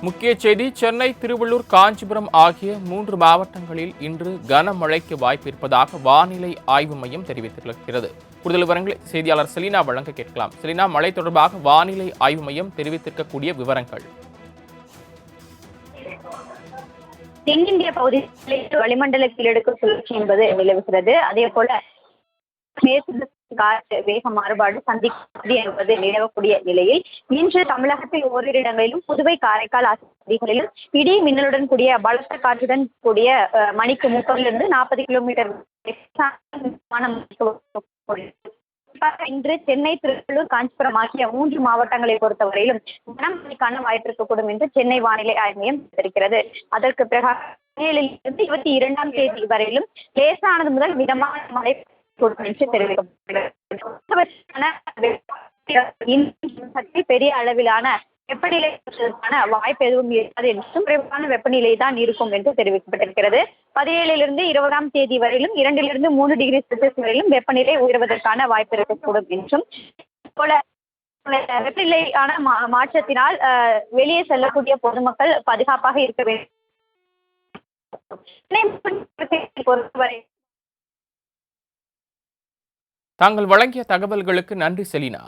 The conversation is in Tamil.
முக்கிய செய்தி சென்னை, திருவள்ளூர், காஞ்சிபுரம் ஆகிய 3 மாவட்டங்களில் இன்று கனமழைக்கு வாய்ப்பு இருப்பதாக வானிலை ஆய்வு மையம் தெரிவித்திருக்கிறது. கூடுதல் விவரங்களை செய்தியாளர் செலினா வழங்க கேட்கலாம். செலினா, மழை தொடர்பாக வானிலை ஆய்வு மையம் தெரிவித்திருக்கக்கூடிய விவரங்கள். தென்னிந்திய பகுதிகளில் வளிமண்டல கீழடுக்கு சுழற்சி என்பது நிலவுகிறது. அதே போல மேற்கு காற்று வேக மாறுபாடு சந்திக்கிறது என்பது நிலவக்கூடிய நிலையில் இன்று தமிழகத்தில் ஓரிரு இடங்களிலும் புதுவை, காரைக்கால் ஆகிய பகுதிகளிலும் இடி மின்னலுடன் கூடிய பலத்த காற்றுடன் கூடிய மணிக்கு 30 - 40 கிலோமீட்டர் இன்று சென்னை, திருவள்ளூர், காஞ்சிபுரம் ஆகிய 3 மாவட்டங்களை பொறுத்தவரையிலும் கனமழைக்கான வாய்ப்பு இருக்கக்கூடும் என்று சென்னை வானிலை ஆய்வு மையம் தெரிவிக்கிறது. அதற்கு பிறகு 17 - 22ஆம் தேதி வரையிலும் லேசானது முதல் மிதமான மழை என்று தெரிவிக்கப்பட்டது. பெரிய அளவிலான வெப்பநிலைக்கான வாய்ப்பு எதுவும் இருக்காது என்றும் குறைவான வெப்பநிலை தான் இருக்கும் என்று தெரிவிக்கப்பட்டிருக்கிறது. 17 - 20ஆம் தேதி வரையிலும் 2 - 3 டிகிரி செல்சியஸ் வரையிலும் வெப்பநிலை உயர்வதற்கான வாய்ப்பு இருக்கக்கூடும் என்றும் போல வெப்பநிலையான மாற்றத்தினால் வெளியே செல்லக்கூடிய பொதுமக்கள் பாதுகாப்பாக இருக்க வேண்டும். பொறுத்தவரை தாங்கள் வழங்கிய தகவல்களுக்கு நன்றி செலினா.